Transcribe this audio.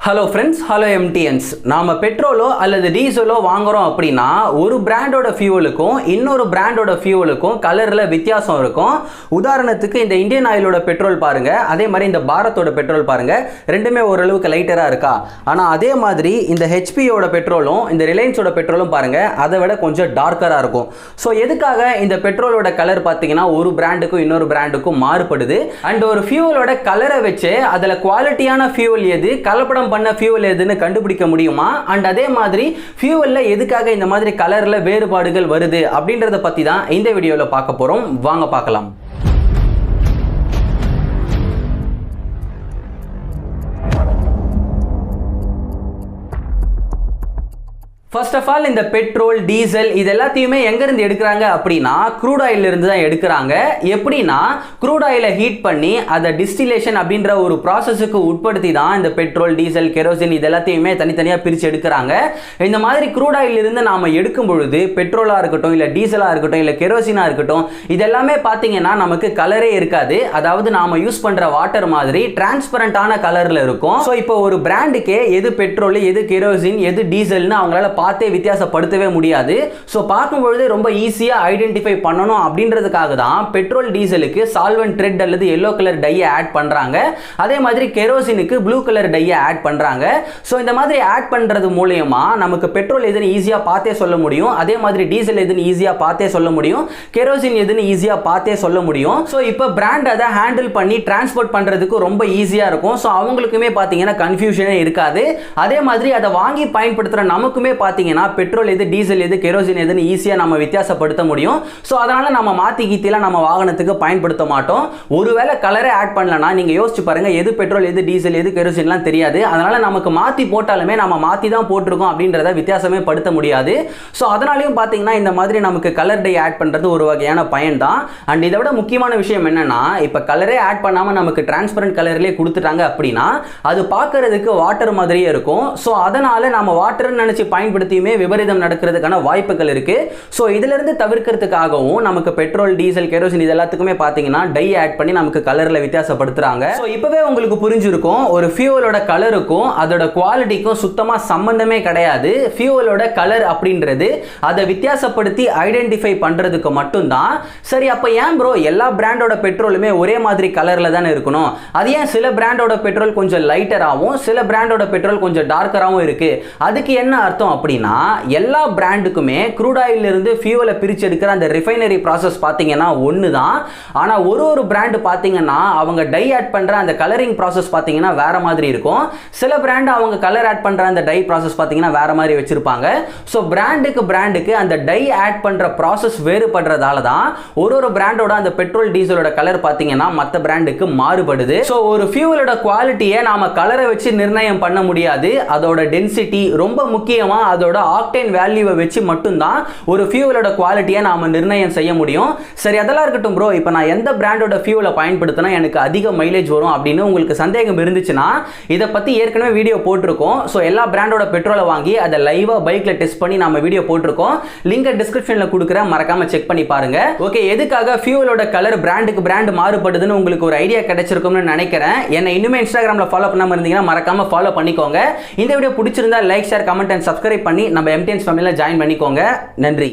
Hello friends, hello எம்டிஎன்ஸ். நாம் பெட்ரோலோ அல்லது டீசலோ வாங்குகிறோம் அப்படின்னா ஒரு பிராண்டோட ஃபியூவலுக்கும் இன்னொரு பிராண்டோட ஃபியூவலுக்கும் கலரில் வித்தியாசம் இருக்கும். உதாரணத்துக்கு இந்த இந்தியன் ஆயிலோட பெட்ரோல் பாருங்கள், அதே மாதிரி இந்த பாரத்தோட பெட்ரோல் பாருங்கள், ரெண்டுமே ஓரளவுக்கு லைட்டராக இருக்கா. ஆனால் அதே மாதிரி இந்த ஹெச்பியோட பெட்ரோலும் இந்த ரிலையன்ஸோட பெட்ரோலும் பாருங்கள், அதை விட கொஞ்சம் டார்க்கராக இருக்கும். ஸோ எதுக்காக இந்த பெட்ரோலோட கலர் பார்த்தீங்கன்னா ஒரு பிராண்டுக்கும் இன்னொரு பிராண்டுக்கும் மாறுபடுது. அண்ட் ஒரு ஃபியூவலோட கலரை வச்சு அதில் குவாலிட்டியான ஃபியூவல் எது, கலப்படம் பண்ண ஃபியூவல் எதுன்னு கண்டுபிடிக்க முடியுமா? அண்ட் அதே மாதிரி ஃபியூவல்ல எதுக்காக இந்த மாதிரி கலர்ல வேறுபாடுகள் வருது அப்படின்றத பத்தி தான் இந்த வீடியோல பார்க்க போறோம். வாங்க பார்க்கலாம். ஃபர்ஸ்ட் ஆஃப் ஆல் இந்த பெட்ரோல், டீசல் இது எல்லாத்தையுமே எங்கேருந்து எடுக்கிறாங்க அப்படின்னா க்ரூட் ஆயிலிருந்து தான் எடுக்கிறாங்க. எப்படின்னா க்ரூட் ஆயிலை ஹீட் பண்ணி அதை டிஸ்டிலேஷன் அப்படின்ற ஒரு ப்ராசஸுக்கு உட்படுத்தி தான் இந்த பெட்ரோல், டீசல், கெரோசின் இது எல்லாத்தையுமே தனித்தனியாக பிரித்து எடுக்கிறாங்க. இந்த மாதிரி க்ரூட் ஆயிலிருந்து நாம் எடுக்கும் பொழுது பெட்ரோலாக இருக்கட்டும், இல்லை டீசலாக இருக்கட்டும், இல்லை கெரோசினாக இருக்கட்டும், இதெல்லாமே பார்த்தீங்கன்னா நமக்கு கலரே இருக்காது. அதாவது நாம் யூஸ் பண்ணுற வாட்டர் மாதிரி டிரான்ஸ்பரண்டான கலரில் இருக்கும். ஸோ இப்போ ஒரு பிராண்டுக்கே எது பெட்ரோல், எது கெரோசின், எது டீசல்னு அவங்களால பார்த்தே வித்தியாசப்படுத்தவே முடியாது. ஸோ பார்க்கும்பொழுது ரொம்ப ஈஸியாக ஐடென்டிஃபை பண்ணணும் அப்படின்றதுக்காக தான் பெட்ரோல், டீசலுக்கு சால்வெண்ட் ரெட் அல்லது எல்லோ கலர் டையை ஆட் பண்ணுறாங்க. அதே மாதிரி கெரோசினுக்கு ப்ளூ கலர் டையை ஆட் பண்ணுறாங்க. ஸோ இந்த மாதிரி ஆட் பண்ணுறது மூலயமா நமக்கு பெட்ரோல் எதுன்னு ஈஸியாக பார்த்தே சொல்ல முடியும். அதே மாதிரி டீசல் எதுன்னு ஈஸியாக பார்த்தே சொல்ல முடியும். கெரோசின் எதுன்னு ஈஸியாக பார்த்தே சொல்ல முடியும். ஸோ இப்போ பிராண்ட் அதை ஹேண்டில் பண்ணி டிரான்ஸ்போர்ட் பண்ணுறதுக்கு ரொம்ப ஈஸியாக இருக்கும். ஸோ அவங்களுக்குமே பார்த்தீங்கன்னா கன்ஃபியூஷனே இருக்காது. அதே மாதிரி அதை வாங்கி பயன்படுத்துகிற நமக்குமே பார்த்தீங்கன்னா பெட்ரோல் எது, டீசல் எது, கெரோசின் எதுன்னு ஈஸியாக நம்ம வித்தியாசப்படுத்த முடியும். ஸோ அதனால நம்ம மாற்றி கீத்திலாம் நம்ம வாகனத்துக்கு பயன்படுத்த மாட்டோம். ஒருவேளை கலரை ஆட் பண்ணலன்னா நீங்கள் யோசிச்சு பாருங்க, எது பெட்ரோல், எது டீசல், எது கெரோசின்லாம் தெரியாது. அதனால நமக்கு மாற்றி போட்டாலுமே நம்ம மாற்றி தான் போட்டிருக்கோம் அப்படின்றத வித்தியாசமே படுத்த முடியாது. ஸோ அதனாலையும் பார்த்தீங்கன்னா இந்த மாதிரி நமக்கு கலர் டை ஆட் பண்ணுறது ஒரு வகையான பயன் தான். அண்ட் இதை விட முக்கியமான விஷயம் என்னன்னா, இப்போ கலரே ஆட் பண்ணாமல் நமக்கு டிரான்ஸ்பரண்ட் கலர்லேயே கொடுத்துட்டாங்க அப்படின்னா அது பார்க்கறதுக்கு வாட்டர் மாதிரியே இருக்கும். ஸோ அதனால நம்ம வாட்டர்னு நினச்சி பயன்படுத்தியுமே விபரீதம் நடக்கிறதுக்கான வாய்ப்புகள் இருக்கு. ஸோ இதுல இருந்து தவிர்க்கிறதுக்காகவும் நமக்கு பெட்ரோல், டீசல், கெரோசின் இது எல்லாத்துக்குமே பார்த்தீங்கன்னா டை ஆட் பண்ணி நமக்கு கலர்ல வித்தியாசப்படுத்துறாங்க. ஸோ இப்பவே உங்களுக்கு புரிஞ்சிருக்கும், ஒரு ஃபியூவலோட கலருக்கும் அதோட குவாலிட்டிக்கும் சுத்தமா சம்பந்தமே கிடையாது. ஃபியூவலோட கலர் அப்படின்றது அதை வித்தியாசப்படுத்தி ஐடென்டிஃபை பண்றதுக்கு மட்டும்தான். சரி, அப்ப ஏன் ப்ரோ எல்லா பிராண்டோட பெட்ரோலுமே ஒரே மாதிரி கலர்ல தானே இருக்கணும்? அது ஏன் சில பிராண்டோட பெட்ரோல் கொஞ்சம் லைட்டராகவும் சில பிராண்டோட பெட்ரோல் கொஞ்சம் டார்க்கராகவும் இருக்கு? அதுக்கு என்ன அர்த்தம் அப்படின்னா, எல்லா பிராண்டுக்குமே க்ரூட் ஆயில் இருந்து ஃபியூவலை பிரிச்சு எடுக்கிற அந்த ரிஃபைனரி ப்ராசஸ் பார்த்தீங்கன்னா ஒன்று தான். ஆனால் ஒரு பிராண்டு பார்த்தீங்கன்னா அவங்க டை ஆட் பண்ணுற அந்த கலரிங் ப்ராசஸ் பார்த்தீங்கன்னா வேற மாதிரி இருக்கும். சில பிராண்டு அவங்க கலர் ஆட் பண்ணுற அந்த டை ப்ராசஸ் பார்த்தீங்கன்னா வேற மாதிரி வச்சிருப்பாங்க. ஸோ பிராண்டுக்கு அந்த டை ஆட் பண்ணுற ப்ராசஸ் வேறுபடுறதால தான் ஒரு பிராண்டோட அந்த பெட்ரோல், டீசலோட கலர் பார்த்தீங்கன்னா மற்ற பிராண்டுக்கு மாறுபடுது. ஸோ ஒரு ஃபியூவலோட குவாலிட்டியை நாம கலரை வச்சு நிர்ணயம் பண்ண முடியாது. அதோட டென்சிட்டி, ரொம்ப முக்கியமா அதோட ஆக்டேன் வேல்யூவை வச்சு மட்டும்தான் ஒரு ஃபியூவலோட குவாலிட்டியை நாம நிர்ணயம் செய்ய முடியும். சரி, அதெல்லாம் இருக்கட்டும் ப்ரோ, இப்போ நான் எந்த பிராண்டோட ஃபியூவலை பயன்படுத்தினா எனக்கு அதிக மைலேஜ் வரும் அப்படின்னு உங்களுக்கு சந்தேகம் இருந்துச்சுன்னா இதை பற்றி ஏற்கனவே வீடியோ போட்டிருக்கோம். ஸோ எல்லா பிராண்டோட பெட்ரோலை வாங்கி அதை லைவாக பைக்கில் டெஸ்ட் பண்ணி நம்ம வீடியோ போட்டிருக்கோம். லிங்கை டிஸ்கிரிப்ஷனில் கொடுக்குறேன், மறக்காம செக் பண்ணி பாருங்க. ஓகே, எதுக்காக ஃபியூவலோட கலர் பிராண்டுக்கு பிராண்ட் மாறுபடுதுன்னு உங்களுக்கு ஒரு ஐடியா கிடைச்சிருக்கும்னு நினைக்கிறேன். என்னை இன்னுமே இன்ஸ்டாகிராமில் ஃபாலோ பண்ணாமல் இருந்தீங்கன்னா மறக்காம ஃபாலோ பண்ணிக்கோங்க. இந்த வீடியோ பிடிச்சிருந்தா like, share, comment and subscribe பண்ணி நம்ம எம்டிஎன்ஸ் ஃபேமிலியில் ஜாயின் பண்ணிக்கோங்க. நன்றி.